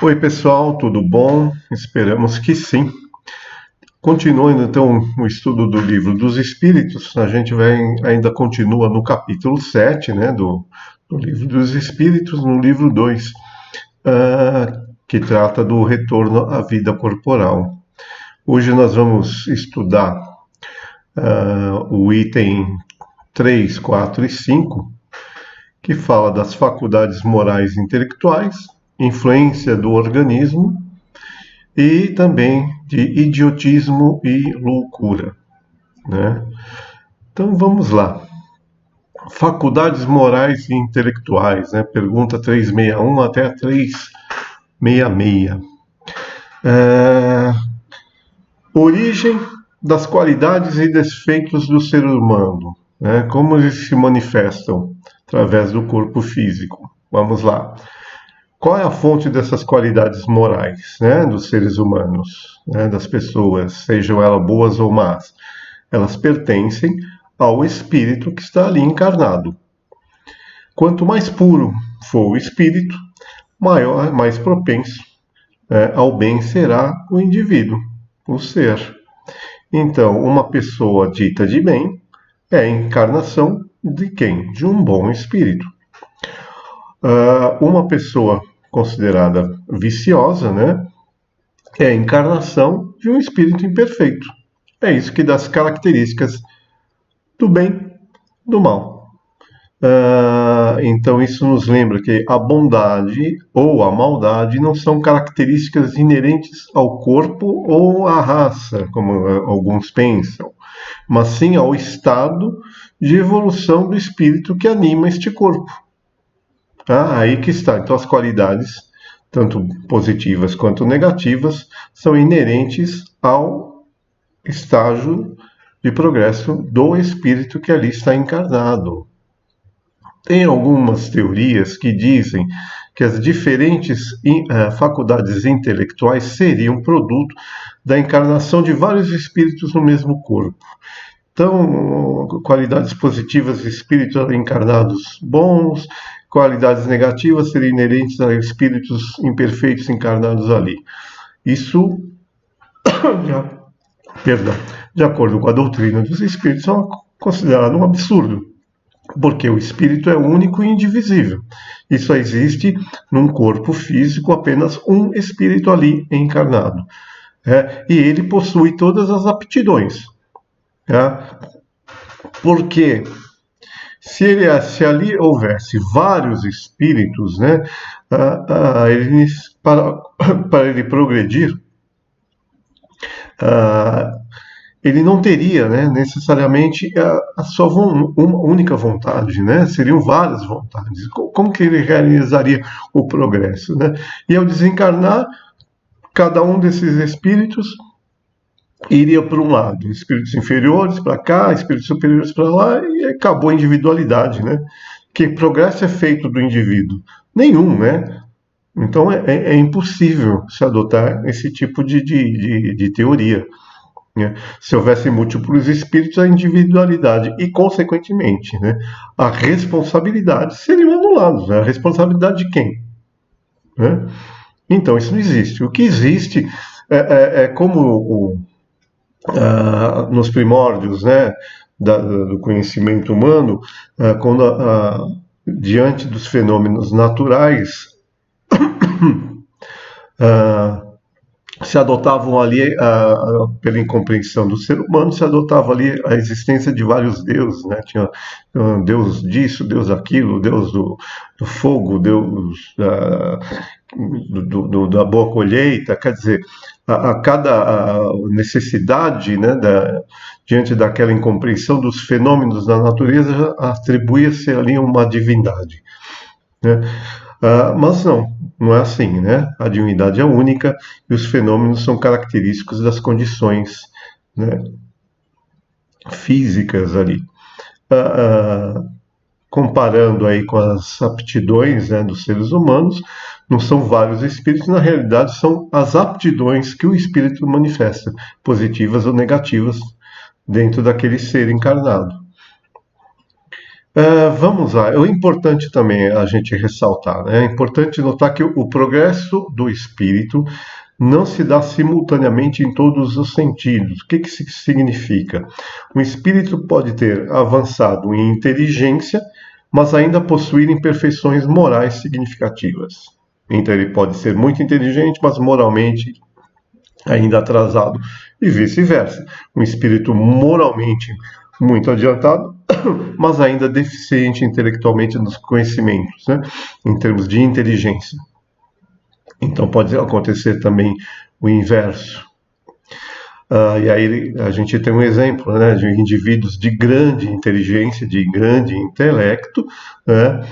Oi, pessoal, tudo bom? Esperamos que sim. Continuando então o estudo do livro dos Espíritos, a gente ainda continua no capítulo 7, né, do livro dos Espíritos, no livro 2, que trata do retorno à vida corporal. Hoje nós vamos estudar o item 3, 4 e 5, que fala das faculdades morais e intelectuais, influência do organismo e também de idiotismo e loucura, né? Então vamos lá. Faculdades morais e intelectuais, né? Pergunta 361 até 366. É... Origem das qualidades e defeitos do ser humano, né? Como eles se manifestam através do corpo físico. Vamos lá. Qual é a fonte dessas qualidades morais, né, dos seres humanos, né, das pessoas, sejam elas boas ou más? Elas pertencem ao espírito que está ali encarnado. Quanto mais puro for o espírito, mais propenso, ao bem será o indivíduo, o ser. Então, uma pessoa dita de bem é a encarnação de quem? De um bom espírito. Uma pessoa considerada viciosa, né, é a encarnação de um espírito imperfeito. É isso que dá as características do bem, do mal. Então isso nos lembra que a bondade ou a maldade não são características inerentes ao corpo ou à raça, como alguns pensam, mas sim ao estado de evolução do espírito que anima este corpo. Aí que está. Então as qualidades, tanto positivas quanto negativas, são inerentes ao estágio de progresso do espírito que ali está encarnado. Tem algumas teorias que dizem que as diferentes faculdades intelectuais seriam produto da encarnação de vários espíritos no mesmo corpo. Então, qualidades positivas de espíritos encarnados bons, qualidades negativas seriam inerentes a espíritos imperfeitos encarnados ali. Isso, de acordo com a doutrina dos espíritos, é considerado um absurdo, porque o espírito é único e indivisível. E só existe num corpo físico apenas um espírito ali encarnado. E ele possui todas as aptidões. Porque se ali houvesse vários espíritos, né, para ele progredir, ele não teria, né, necessariamente a sua uma única vontade, né? Seriam várias vontades. Como que ele realizaria o progresso, né? E ao desencarnar, cada um desses espíritos iria para um lado, espíritos inferiores para cá, espíritos superiores para lá, e acabou a individualidade, né? Que progresso é feito do indivíduo? Nenhum, né? Então é impossível se adotar esse tipo de teoria. Né? Se houvesse múltiplos espíritos, a individualidade e, consequentemente, né, a responsabilidade seriam anulados. Né? A responsabilidade de quem? Né? Então, isso não existe. O que existe é como nos primórdios, né, do conhecimento humano, quando diante dos fenômenos naturais, se adotavam ali, pela incompreensão do ser humano, se adotava ali a existência de vários deuses, né? Tinha Deus disso, Deus daquilo, Deus do fogo, Deus da boa colheita, quer dizer, a cada necessidade, né, diante daquela incompreensão dos fenômenos da natureza, atribuía-se ali uma divindade. Né? Mas não é assim, né? A divindade é única e os fenômenos são característicos das condições, né, físicas ali. Comparando aí com as aptidões, né, dos seres humanos, não são vários espíritos, na realidade são as aptidões que o espírito manifesta, positivas ou negativas, dentro daquele ser encarnado. Vamos lá. É importante também a gente ressaltar, né? É importante notar que o progresso do espírito não se dá simultaneamente em todos os sentidos. O que que isso significa? O espírito pode ter avançado em inteligência, mas ainda possuir imperfeições morais significativas. Então ele pode ser muito inteligente, mas moralmente ainda atrasado, e vice-versa. Um espírito moralmente muito adiantado, mas ainda deficiente intelectualmente nos conhecimentos, né? Em termos de inteligência. Então pode acontecer também o inverso. E aí a gente tem um exemplo, né, de indivíduos de grande inteligência, de grande intelecto, né,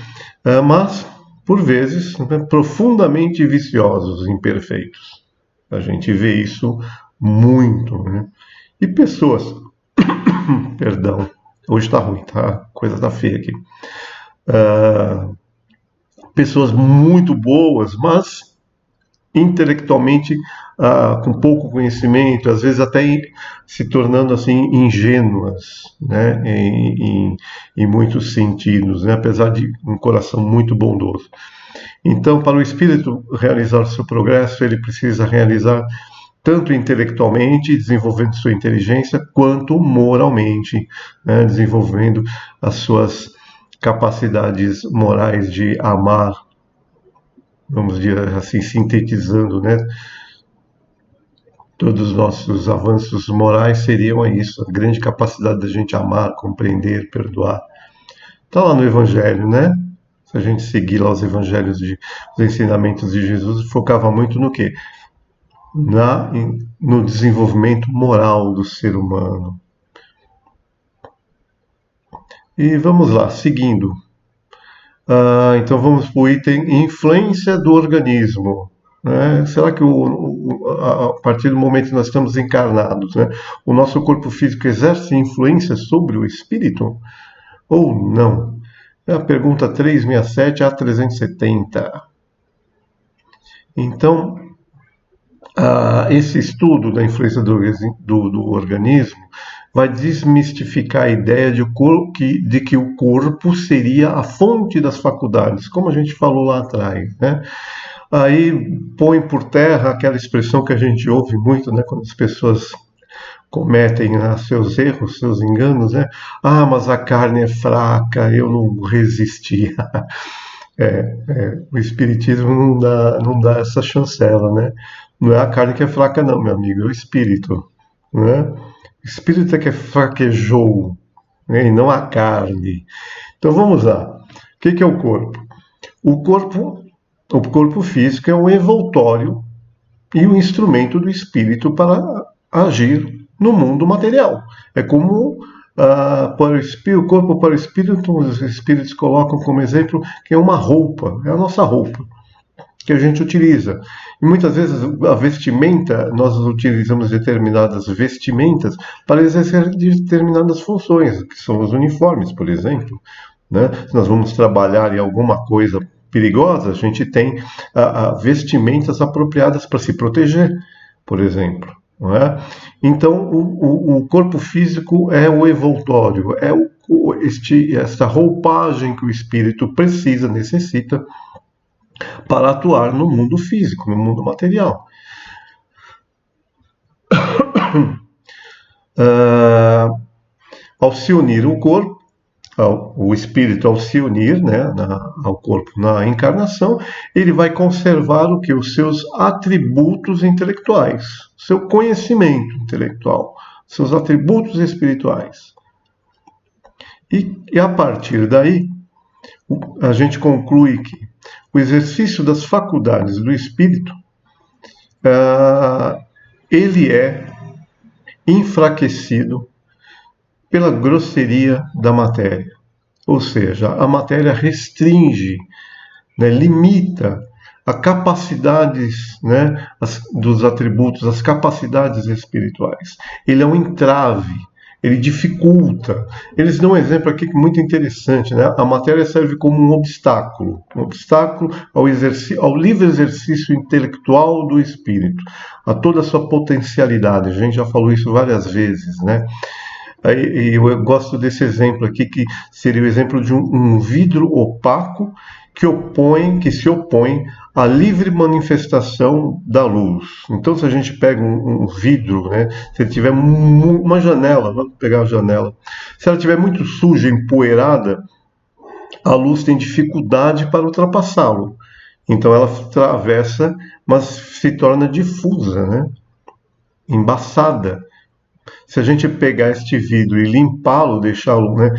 mas, por vezes, né, profundamente viciosos, imperfeitos. A gente vê isso muito. Né? E pessoas, perdão, hoje está ruim, tá? A coisa está feia aqui. Pessoas muito boas, mas intelectualmente com pouco conhecimento, às vezes até se tornando assim ingênuas, né, em muitos sentidos, né, apesar de um coração muito bondoso. Então, para o espírito realizar o seu progresso, ele precisa realizar tanto intelectualmente, desenvolvendo sua inteligência, quanto moralmente, né, desenvolvendo as suas capacidades morais de amar, vamos dizer assim, sintetizando, né? Todos os nossos avanços morais seriam isso, a grande capacidade da gente amar, compreender, perdoar. Está lá no Evangelho, né? Se a gente seguir lá os evangelhos, os ensinamentos de Jesus, focava muito no quê? No desenvolvimento moral do ser humano. E vamos lá, seguindo. Então vamos para o item influência do organismo. Né? Será que a partir do momento que nós estamos encarnados, né, o nosso corpo físico exerce influência sobre o espírito? Ou não? É a pergunta 367 a 370. Então, esse estudo da influência do organismo vai desmistificar a ideia de que o corpo seria a fonte das faculdades, como a gente falou lá atrás, né? Aí põe por terra aquela expressão que a gente ouve muito, né, quando as pessoas cometem seus erros, seus enganos, né? Mas a carne é fraca, eu não resisti. O espiritismo não dá essa chancela, né? Não é a carne que é fraca, não, meu amigo, é o espírito, né? O espírito é que fraquejou, né? E não a carne. Então vamos lá. O que é o corpo? O corpo físico é um envoltório e um instrumento do espírito para agir no mundo material. É como o corpo para o espírito, os espíritos colocam como exemplo que é uma roupa, é a nossa roupa que a gente utiliza. E muitas vezes a vestimenta, nós utilizamos determinadas vestimentas para exercer determinadas funções, que são os uniformes, por exemplo. Né? Se nós vamos trabalhar em alguma coisa perigosa, a gente tem vestimentas apropriadas para se proteger, por exemplo. Não é? Então, o corpo físico é o envoltório, é essa roupagem que o espírito precisa, necessita, para atuar no mundo físico, no mundo material. Ao se unir o corpo, o espírito, ao se unir, né, ao corpo na encarnação, ele vai conservar o que? Os seus atributos intelectuais, seu conhecimento intelectual, seus atributos espirituais. E a partir daí, a gente conclui que o exercício das faculdades do espírito, ele é enfraquecido pela grosseria da matéria. Ou seja, a matéria restringe, né, limita as capacidades, né, dos atributos, as capacidades espirituais. Ele é um entrave, ele dificulta. Eles dão um exemplo aqui muito interessante, né? A matéria serve como um obstáculo ao livre exercício intelectual do espírito, a toda a sua potencialidade. A gente já falou isso várias vezes, né? Aí, eu gosto desse exemplo aqui, que seria o exemplo de um vidro opaco que se opõe à livre manifestação da luz. Então, se a gente pega um vidro, né, se ele tiver uma janela, vamos pegar a janela, se ela tiver muito suja, empoeirada, a luz tem dificuldade para ultrapassá-lo. Então ela atravessa, mas se torna difusa, né? Embaçada. Se a gente pegar este vidro e limpá-lo, deixá-lo, né,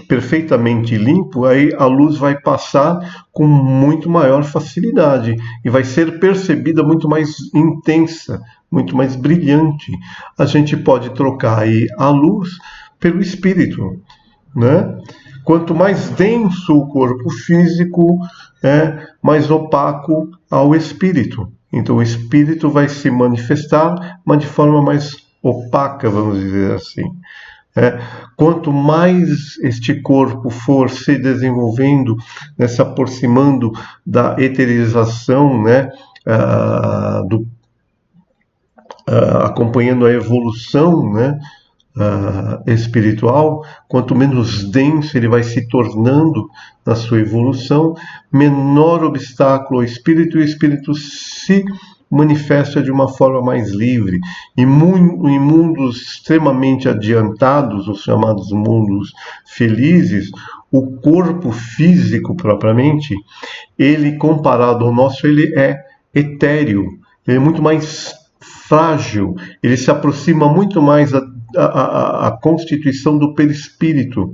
perfeitamente limpo, aí a luz vai passar com muito maior facilidade e vai ser percebida muito mais intensa, muito mais brilhante. A gente pode trocar aí a luz pelo espírito, né? Quanto mais denso o corpo físico, mais opaco ao espírito. Então o espírito vai se manifestar, mas de forma mais opaca, vamos dizer assim. Quanto mais este corpo for se desenvolvendo, se aproximando da eterização, né, acompanhando a evolução, né, espiritual, quanto menos denso ele vai se tornando na sua evolução, menor obstáculo ao espírito, e o espírito se manifesta de uma forma mais livre. Em mundos extremamente adiantados, os chamados mundos felizes, o corpo físico propriamente, ele comparado ao nosso, ele é etéreo, ele é muito mais frágil, ele se aproxima muito mais a constituição do perispírito.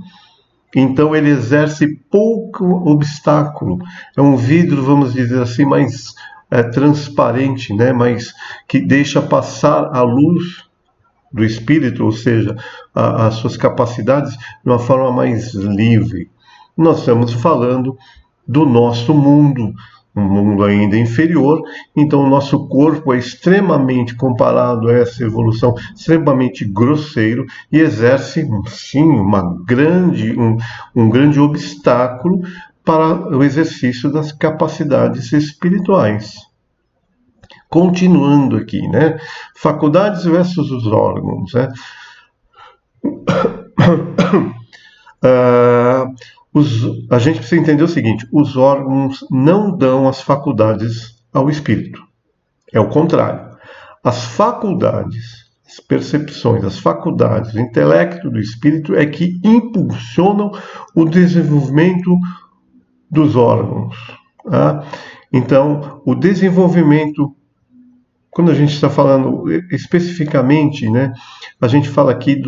Então ele exerce pouco obstáculo. É um vidro, vamos dizer assim, mais transparente, né? Mas que deixa passar a luz do espírito, ou seja, as suas capacidades, de uma forma mais livre. Nós estamos falando do nosso mundo, um mundo ainda inferior, então o nosso corpo é extremamente, comparado a essa evolução, extremamente grosseiro e exerce, sim, um grande obstáculo para o exercício das capacidades espirituais. Continuando aqui, né? Faculdades versus os órgãos, né? A gente precisa entender o seguinte: os órgãos não dão as faculdades ao espírito. É o contrário. As faculdades, as percepções, as faculdades, o intelecto do espírito é que impulsionam o desenvolvimento dos órgãos. Tá? Então, o desenvolvimento, quando a gente está falando especificamente, né, a gente fala aqui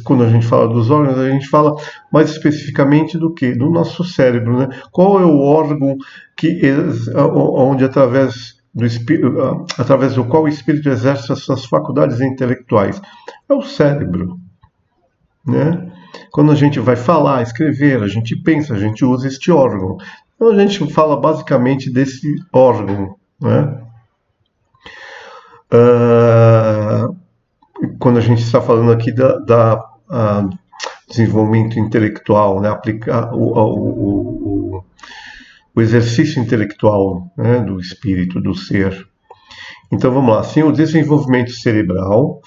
quando a gente fala dos órgãos, a gente fala mais especificamente do que? Do nosso cérebro, né? Qual é o órgão onde através do qual o espírito exerce as suas faculdades intelectuais? É o cérebro, né? Quando a gente vai falar, escrever, a gente pensa, a gente usa este órgão. Então a gente fala basicamente desse órgão, né? Quando a gente está falando aqui da desenvolvimento intelectual, né, aplicar o exercício intelectual, né, do espírito, do ser. Então vamos lá, sim, o desenvolvimento cerebral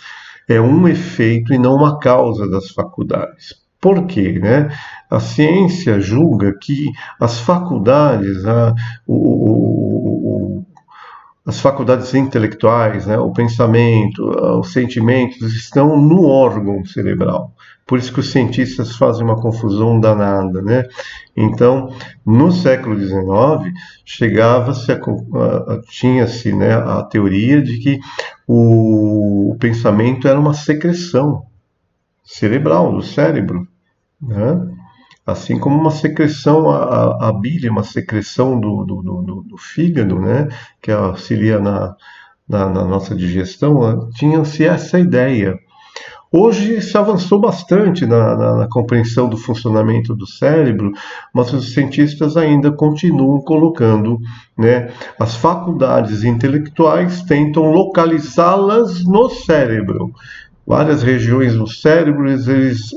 é um efeito e não uma causa das faculdades. Por quê? Né? A ciência julga que as faculdades, as faculdades intelectuais, né, o pensamento, os sentimentos, estão no órgão cerebral. Por isso que os cientistas fazem uma confusão danada, né? Então, no século XIX, tinha-se, né, a teoria de que o pensamento era uma secreção cerebral, do cérebro, né? Assim como uma secreção, a bile, uma secreção do fígado, né, que auxilia na nossa digestão, tinha-se essa ideia. Hoje se avançou bastante na compreensão do funcionamento do cérebro, mas os cientistas ainda continuam colocando, né, as faculdades intelectuais, tentam localizá-las no cérebro. Várias regiões do cérebro, eles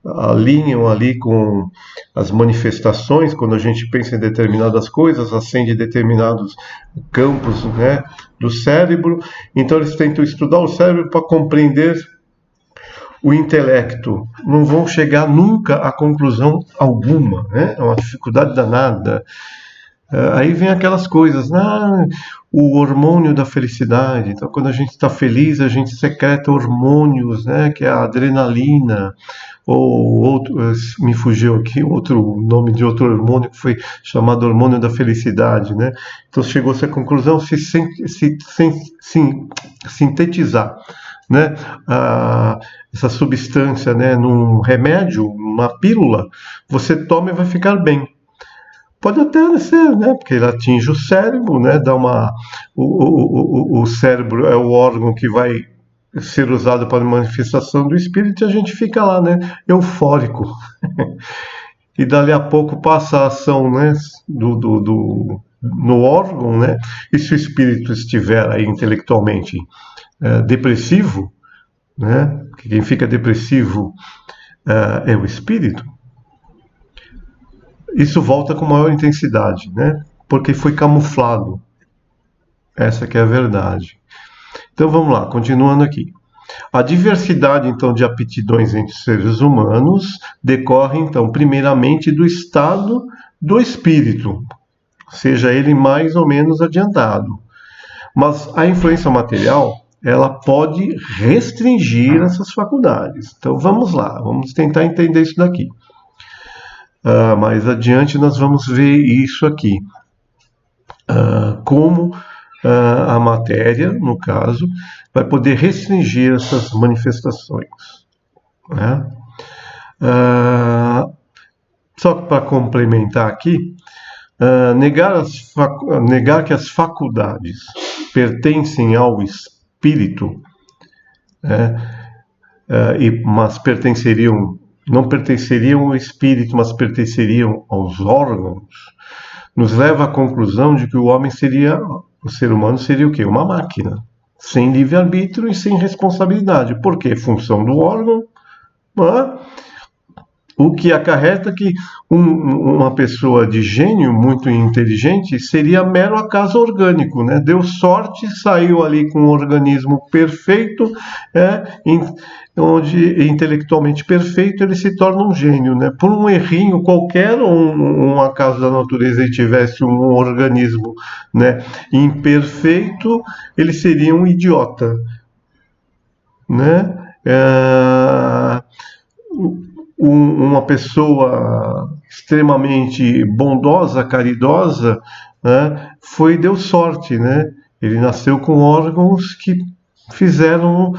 alinham ali com as manifestações, quando a gente pensa em determinadas coisas, acende determinados campos, né, do cérebro. Então eles tentam estudar o cérebro para compreender o intelecto. Não vão chegar nunca a conclusão alguma, né? É uma dificuldade danada. Aí vem aquelas coisas, o hormônio da felicidade. Então, quando a gente está feliz, a gente secreta hormônios, né, que é a adrenalina, ou outro, me fugiu aqui, outro nome de outro hormônio que foi chamado hormônio da felicidade, né? Então, chegou-se à conclusão se sintetizar, né, essa substância, né, num remédio, uma pílula, você toma e vai ficar bem. Pode até ser, né? Porque ele atinge o cérebro, né? O cérebro é o órgão que vai ser usado para a manifestação do espírito e a gente fica lá, né? Eufórico. E dali a pouco passa a ação, né? No órgão, né? E se o espírito estiver aí intelectualmente depressivo, né? Porque quem fica depressivo é o espírito. Isso volta com maior intensidade, né? Porque foi camuflado. Essa que é a verdade. Então vamos lá, continuando aqui. A diversidade, então, de aptidões entre os seres humanos decorre, então, primeiramente do estado do espírito, seja ele mais ou menos adiantado. Mas a influência material, ela pode restringir essas faculdades. Então vamos lá, vamos tentar entender isso daqui. Mais adiante nós vamos ver isso aqui. Como a matéria, no caso, vai poder restringir essas manifestações, né? Só para complementar aqui, negar que as faculdades pertencem ao espírito, né? Mas não pertenceriam ao espírito, mas pertenceriam aos órgãos, nos leva à conclusão de que o ser humano seria o quê? Uma máquina, sem livre-arbítrio e sem responsabilidade. Por quê? Função do órgão, o que acarreta que uma pessoa de gênio, muito inteligente, seria mero acaso orgânico, né? Deu sorte, saiu ali com um organismo perfeito, onde intelectualmente perfeito ele se torna um gênio, né? Por um errinho qualquer, ou um acaso da natureza, ele tivesse um organismo, né, imperfeito, ele seria um idiota, né? Uma pessoa extremamente bondosa, caridosa, né, deu sorte, né? Ele nasceu com órgãos que fizeram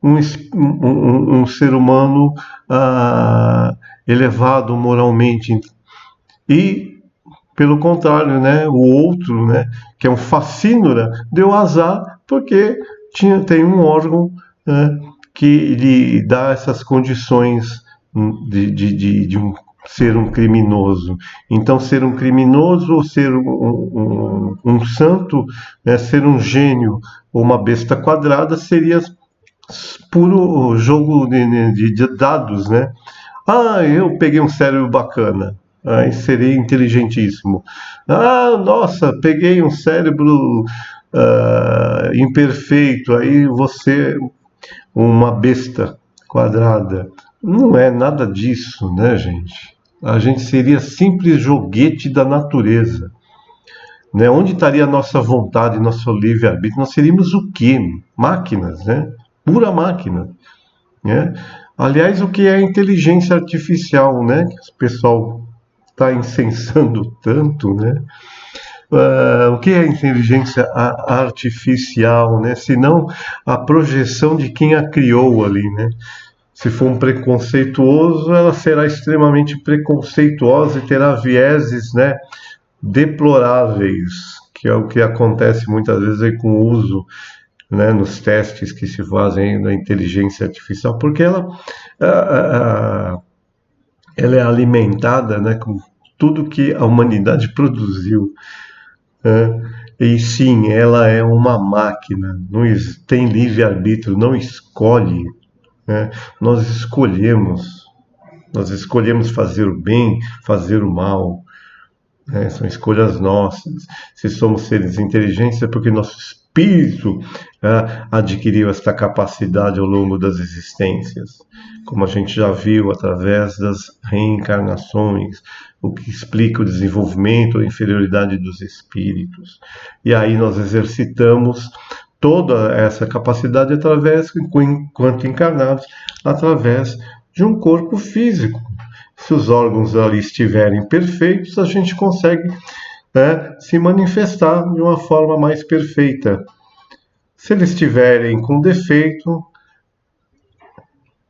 um ser humano elevado moralmente. E, pelo contrário, né, o outro, né, que é um facínora, deu azar porque tem um órgão, né, que lhe dá essas condições de ser um criminoso. Então, ser um criminoso ou ser um santo, né, ser um gênio ou uma besta quadrada seria puro jogo de dados, né? Eu peguei um cérebro bacana, aí seria inteligentíssimo. Nossa, peguei um cérebro imperfeito, aí você uma besta quadrada. Não é nada disso, né, gente? A gente seria simples joguete da natureza, né? Onde estaria a nossa vontade, nosso livre-arbítrio? Nós seríamos o quê? Máquinas, né? Pura máquina, né? Aliás, o que é a inteligência artificial, né? Que o pessoal está incensando tanto, né? O que é a inteligência artificial, né? Se não a projeção de quem a criou ali, né? Se for um preconceituoso, ela será extremamente preconceituosa e terá vieses, né, deploráveis, que é o que acontece muitas vezes aí com o uso, né, nos testes que se fazem da inteligência artificial, porque ela é alimentada, né, com tudo que a humanidade produziu. E sim, ela é uma máquina, não tem livre-arbítrio, não escolhe, né? Nós escolhemos, Nós escolhemos fazer o bem, fazer o mal, né? São escolhas nossas. Se somos seres inteligentes é porque nosso espírito adquiriu esta capacidade ao longo das existências, como a gente já viu através das reencarnações, o que explica o desenvolvimento ou inferioridade dos espíritos. E aí nós exercitamos toda essa capacidade através, enquanto encarnados, através de um corpo físico. Se os órgãos ali estiverem perfeitos, a gente consegue, né, se manifestar de uma forma mais perfeita. Se eles estiverem com defeito,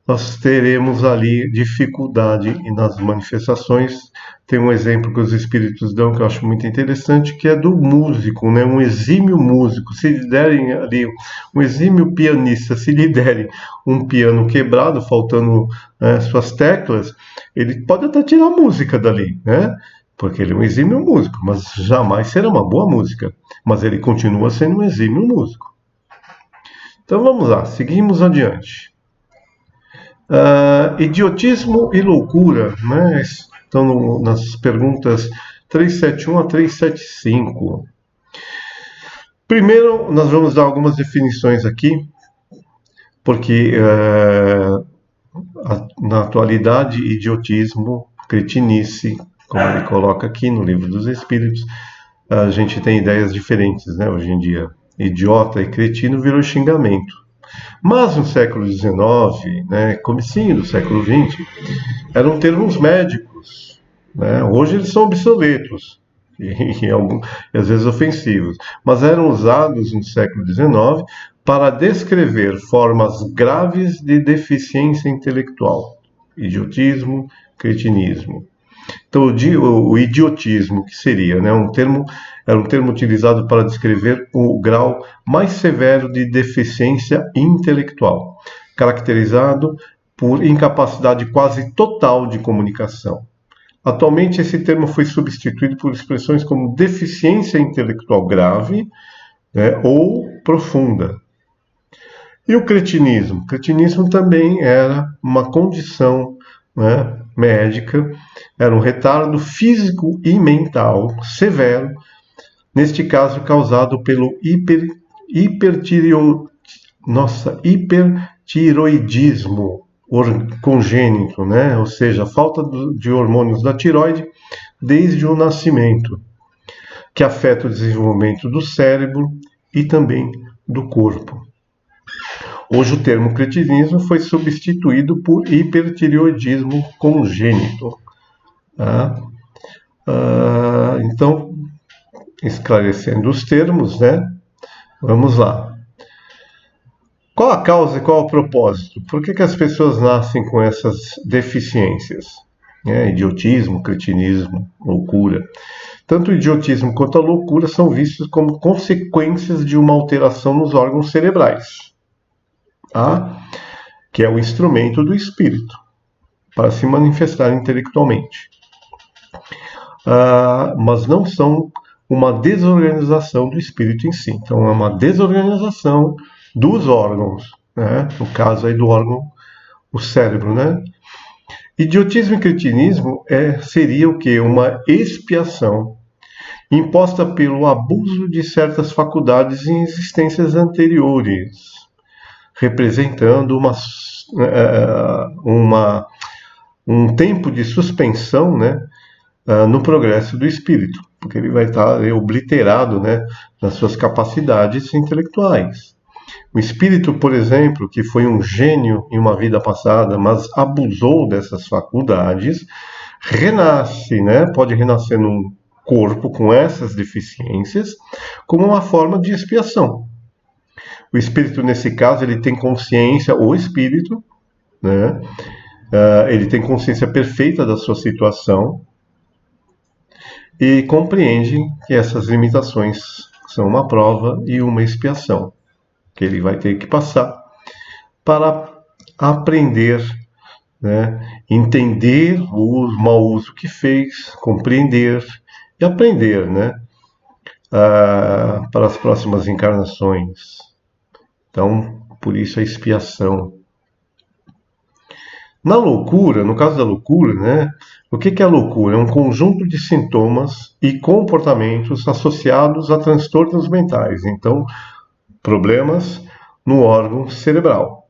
nós teremos ali dificuldade nas manifestações. Tem um exemplo que os espíritos dão que eu acho muito interessante, que é do músico, né? Um exímio músico. Se lhe derem ali, um exímio pianista, se lhe derem um piano quebrado, faltando suas teclas, ele pode até tirar a música dali, né? Porque ele é um exímio músico, mas jamais será uma boa música. Mas ele continua sendo um exímio músico. Então vamos lá, seguimos adiante. Idiotismo e loucura, né? Estão nas perguntas 371 a 375. Primeiro, nós vamos dar algumas definições aqui, porque na atualidade, idiotismo, cretinice, como ele coloca aqui no Livro dos Espíritos, a gente tem ideias diferentes, né? Hoje em dia, idiota e cretino virou xingamento. Mas no século XIX, né, comecinho do século XX, eram termos médicos, né? Hoje eles são obsoletos e às vezes ofensivos, mas eram usados no século XIX para descrever formas graves de deficiência intelectual, idiotismo, cretinismo. Então, o idiotismo, que seria, né, era um termo utilizado para descrever o grau mais severo de deficiência intelectual, caracterizado por incapacidade quase total de comunicação. Atualmente, esse termo foi substituído por expressões como deficiência intelectual grave, né, ou profunda. E o cretinismo? O cretinismo também era uma condição, né, médica, era um retardo físico e mental severo, neste caso causado pelo hipertiroidismo congênito, né? Ou seja, falta de hormônios da tiroide desde o nascimento, que afeta o desenvolvimento do cérebro e também do corpo. Hoje o termo cretinismo foi substituído por hipertireoidismo congênito. Então, esclarecendo os termos, né? Vamos lá. Qual a causa e qual o propósito? Por que as pessoas nascem com essas deficiências? Idiotismo, cretinismo, loucura. Tanto o idiotismo quanto a loucura são vistos como consequências de uma alteração nos órgãos cerebrais, que é o instrumento do espírito para se manifestar intelectualmente. Mas não são uma desorganização do espírito em si. Então, é uma desorganização dos órgãos, né? No caso aí do órgão, o cérebro, né? Idiotismo e cretinismo seria o quê? Uma expiação imposta pelo abuso de certas faculdades em existências anteriores, representando um tempo de suspensão, né, no progresso do espírito, porque ele vai estar obliterado, né, nas suas capacidades intelectuais. O espírito, por exemplo, que foi um gênio em uma vida passada, mas abusou dessas faculdades, renasce, né, pode renascer num corpo com essas deficiências, como uma forma de expiação. O espírito, nesse caso, ele tem consciência, o espírito, né, ele tem consciência perfeita da sua situação e compreende que essas limitações são uma prova e uma expiação que ele vai ter que passar para aprender, né, entender o mau uso que fez, compreender e aprender, né, para as próximas encarnações. Então, por isso a expiação. Na loucura, no caso da loucura, né? O que que é a loucura? É um conjunto de sintomas e comportamentos associados a transtornos mentais. Então, problemas no órgão cerebral.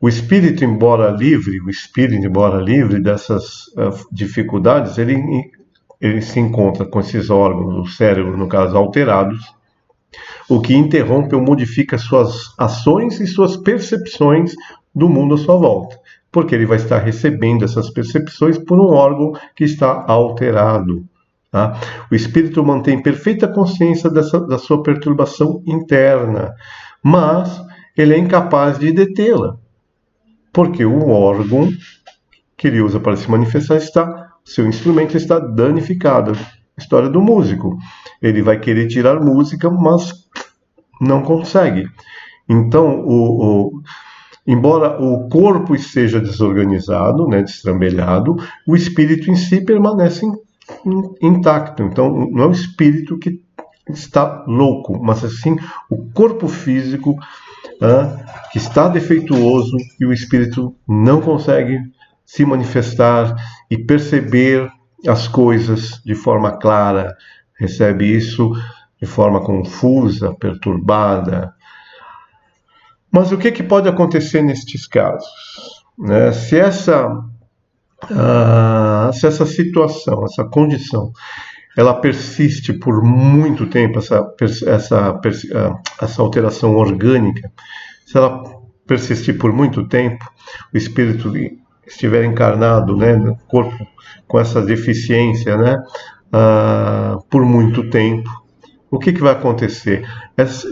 O espírito, embora livre dessas dificuldades, ele se encontra com esses órgãos do cérebro, no caso, alterados, o que interrompe ou modifica suas ações e suas percepções do mundo à sua volta, porque ele vai estar recebendo essas percepções por um órgão que está alterado. Tá? O espírito mantém perfeita consciência da sua perturbação interna, mas ele é incapaz de detê-la, porque o órgão que ele usa para se manifestar seu instrumento está danificado. História do músico. Ele vai querer tirar música, mas não consegue. Então, embora o corpo esteja desorganizado, né, destrambelhado, o espírito em si permanece intacto. Então, não é o espírito que está louco, mas assim o corpo físico que está defeituoso e o espírito não consegue se manifestar e perceber as coisas de forma clara, recebe isso de forma confusa, perturbada. Mas o que pode acontecer nestes casos? Né? Se essa situação, essa condição, ela persiste por muito tempo, essa alteração orgânica, se ela persistir por muito tempo, o espírito estiver encarnado, né, no corpo com essa deficiência, né, por muito tempo, o que vai acontecer?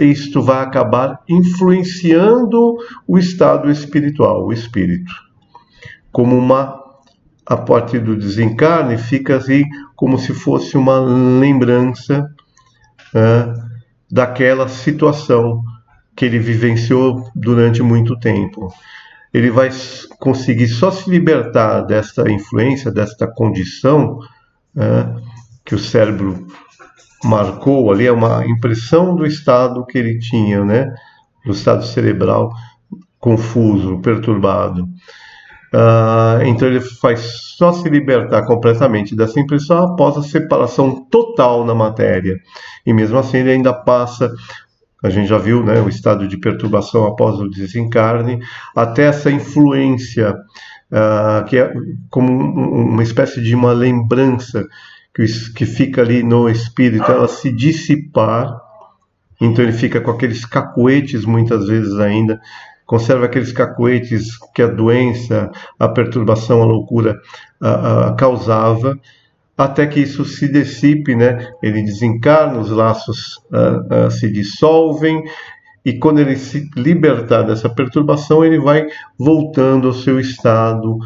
Isto vai acabar influenciando o estado espiritual, o espírito, como a partir do desencarne, fica assim como se fosse uma lembrança daquela situação que ele vivenciou durante muito tempo. Ele vai conseguir só se libertar desta influência, desta condição que o cérebro marcou ali, é uma impressão do estado que ele tinha, né? Do estado cerebral confuso, perturbado. Então ele vai só se libertar completamente dessa impressão após a separação total na matéria. E mesmo assim ele ainda passa, a gente já viu, né, o estado de perturbação após o desencarne, até essa influência, que é como uma espécie de uma lembrança que fica ali no espírito, ela se dissipar. Então ele fica com aqueles cacoetes muitas vezes ainda, conserva aqueles cacoetes que a doença, a perturbação, a loucura causava, até que isso se dissipe, né? Ele desencarna, os laços se dissolvem, e quando ele se libertar dessa perturbação, ele vai voltando ao seu estado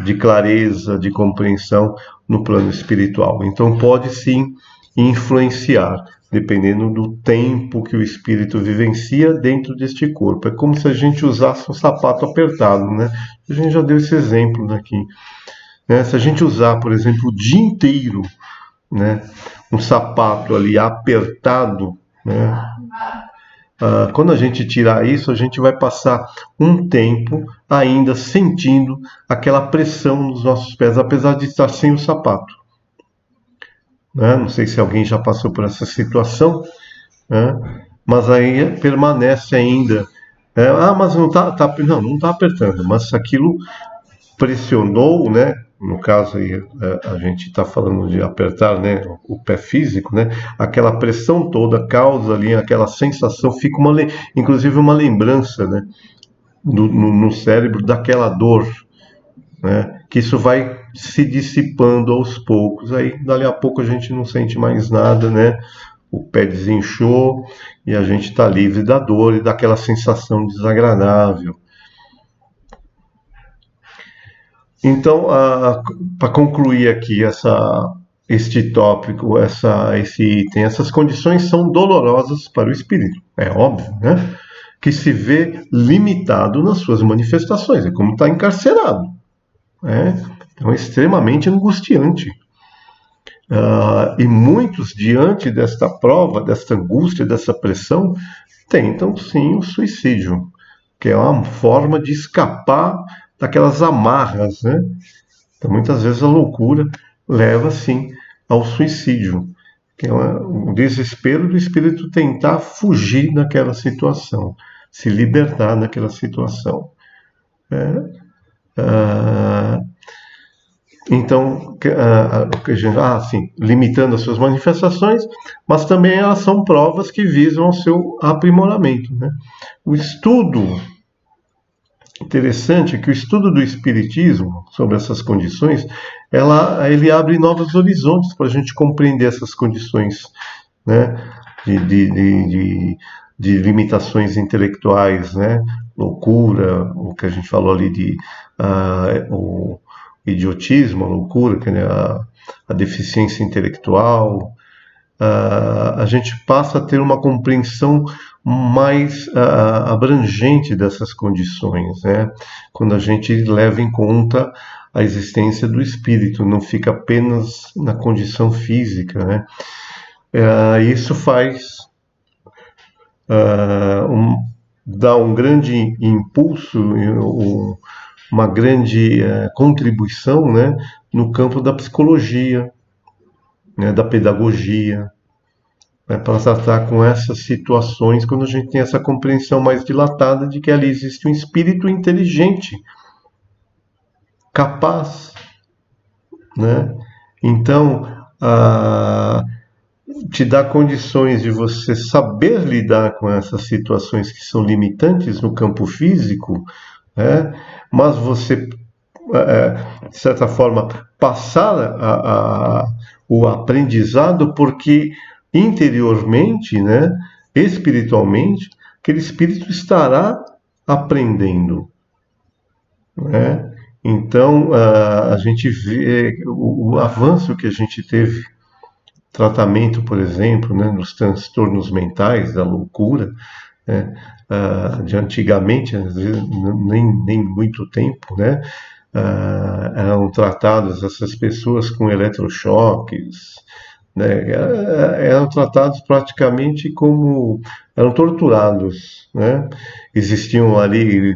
de clareza, de compreensão no plano espiritual. Então pode sim influenciar, dependendo do tempo que o espírito vivencia dentro deste corpo. É como se a gente usasse um sapato apertado, né? A gente já deu esse exemplo aqui. Né? Se a gente usar, por exemplo, o dia inteiro, né, um sapato ali apertado, né, quando a gente tirar isso, a gente vai passar um tempo ainda sentindo aquela pressão nos nossos pés, apesar de estar sem o sapato. Né? Não sei se alguém já passou por essa situação, né? Mas aí permanece ainda. Mas não está apertando, mas aquilo pressionou, né? No caso aí, a gente está falando de apertar, né, o pé físico, né? Aquela pressão toda causa ali aquela sensação, fica inclusive uma lembrança, né, no cérebro daquela dor, né? Que isso vai se dissipando aos poucos. Aí, dali a pouco a gente não sente mais nada, né? O pé desinchou e a gente está livre da dor e daquela sensação desagradável. Então, para concluir aqui este tópico, esse item, essas condições são dolorosas para o espírito, é óbvio, né? Que se vê limitado nas suas manifestações, é como estar encarcerado. Né? Então, é extremamente angustiante. E muitos, diante desta prova, desta angústia, dessa pressão, tentam sim o suicídio, que é uma forma de escapar daquelas amarras, né? Então, muitas vezes a loucura leva, sim, ao suicídio, que é o desespero do espírito tentar fugir daquela situação, se libertar daquela situação. Ah, então, sim, limitando as suas manifestações, mas também elas são provas que visam ao seu aprimoramento, né? O estudo interessante é que o estudo do espiritismo sobre essas condições, ele abre novos horizontes para a gente compreender essas condições, né, de, de, de, de, de limitações intelectuais, né, loucura, o que a gente falou ali de o idiotismo, a loucura, que é a deficiência intelectual, a gente passa a ter uma compreensão mais abrangente dessas condições, né? Quando a gente leva em conta a existência do espírito, não fica apenas na condição física, né? Isso faz dá um grande impulso, uma grande contribuição, né, no campo da psicologia, né, da pedagogia, né, para tratar com essas situações quando a gente tem essa compreensão mais dilatada de que ali existe um espírito inteligente, capaz, né? Então, te dá condições de você saber lidar com essas situações que são limitantes no campo físico, né? Mas você, de certa forma, passar o aprendizado porque interiormente, né, espiritualmente, aquele espírito estará aprendendo, né? Então, a gente vê o avanço que a gente teve, tratamento, por exemplo, né, nos transtornos mentais, da loucura, né, de antigamente, às vezes, nem muito tempo, né, eram tratadas essas pessoas com eletrochoques, né, eram tratados praticamente como eram torturados, né? Existiam ali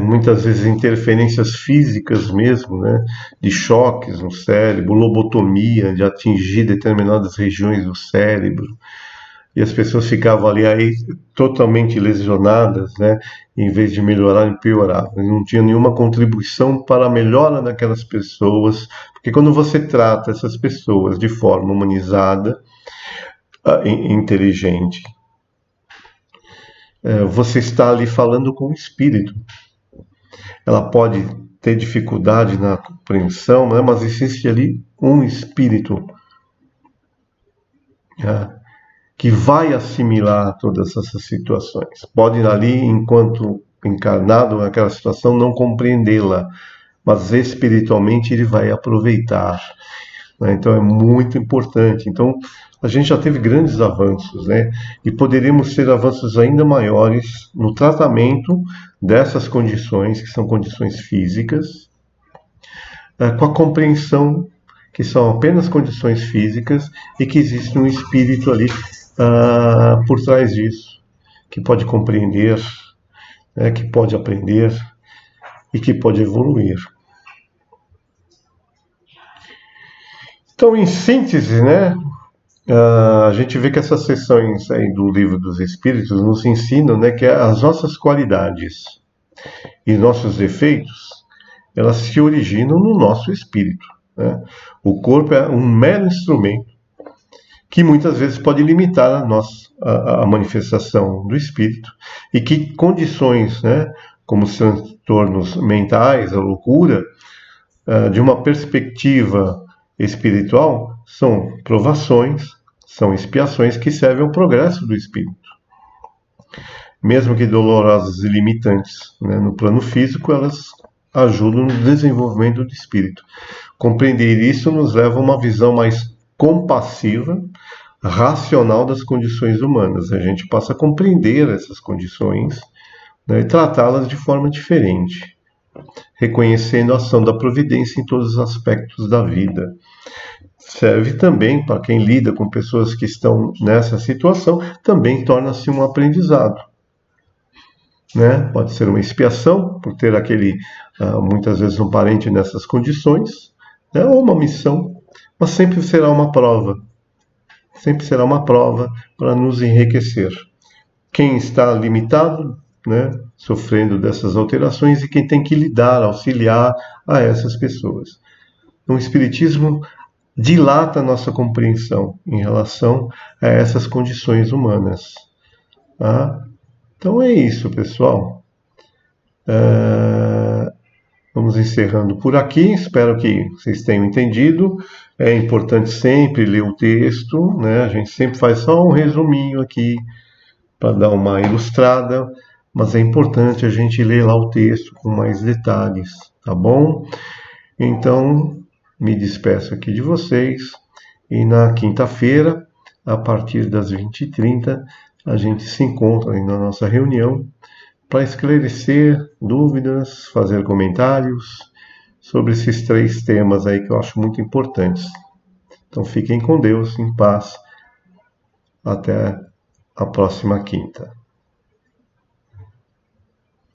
muitas vezes interferências físicas mesmo, né? De choques no cérebro, lobotomia, de atingir determinadas regiões do cérebro, e as pessoas ficavam ali aí totalmente lesionadas, né? Em vez de melhorar, pioravam. Não tinha nenhuma contribuição para a melhora daquelas pessoas, porque quando você trata essas pessoas de forma humanizada, inteligente, você está ali falando com o espírito. Ela pode ter dificuldade na compreensão, né? Mas existe ali um espírito, né, que vai assimilar todas essas situações. Pode ali, enquanto encarnado naquela situação, não compreendê-la, mas espiritualmente ele vai aproveitar, né? Então é muito importante. Então a gente já teve grandes avanços, né? E poderíamos ter avanços ainda maiores no tratamento dessas condições, que são condições físicas, com a compreensão que são apenas condições físicas e que existe um espírito ali por trás disso, que pode compreender, né, que pode aprender e que pode evoluir. Então, em síntese, né, a gente vê que essas sessões aí do Livro dos Espíritos nos ensinam, né, que as nossas qualidades e nossos defeitos, elas se originam no nosso espírito, né? O corpo é um mero instrumento que muitas vezes pode limitar a manifestação do espírito, e que condições, né, como os transtornos mentais, a loucura, de uma perspectiva espiritual, são provações, são expiações que servem ao progresso do espírito. Mesmo que dolorosas e limitantes, né, no plano físico, elas ajudam no desenvolvimento do espírito. Compreender isso nos leva a uma visão mais compassiva, racional das condições humanas. A gente passa a compreender essas condições, né, e tratá-las de forma diferente, reconhecendo a ação da providência em todos os aspectos da vida. Serve também para quem lida com pessoas que estão nessa situação, também torna-se um aprendizado, né? Pode ser uma expiação por ter muitas vezes um parente nessas condições, né? Ou uma missão, mas sempre será uma prova para nos enriquecer. Quem está limitado, né, sofrendo dessas alterações, e quem tem que lidar, auxiliar a essas pessoas. O Espiritismo dilata a nossa compreensão em relação a essas condições humanas. Tá? Então é isso, pessoal. Vamos encerrando por aqui. Espero que vocês tenham entendido. É importante sempre ler o texto, né? A gente sempre faz só um resuminho aqui para dar uma ilustrada, mas é importante a gente ler lá o texto com mais detalhes, tá bom? Então, me despeço aqui de vocês e na quinta-feira, a partir das 20h30, a gente se encontra aí na nossa reunião para esclarecer dúvidas, fazer comentários sobre esses 3 temas aí que eu acho muito importantes. Então fiquem com Deus, em paz. Até a próxima quinta.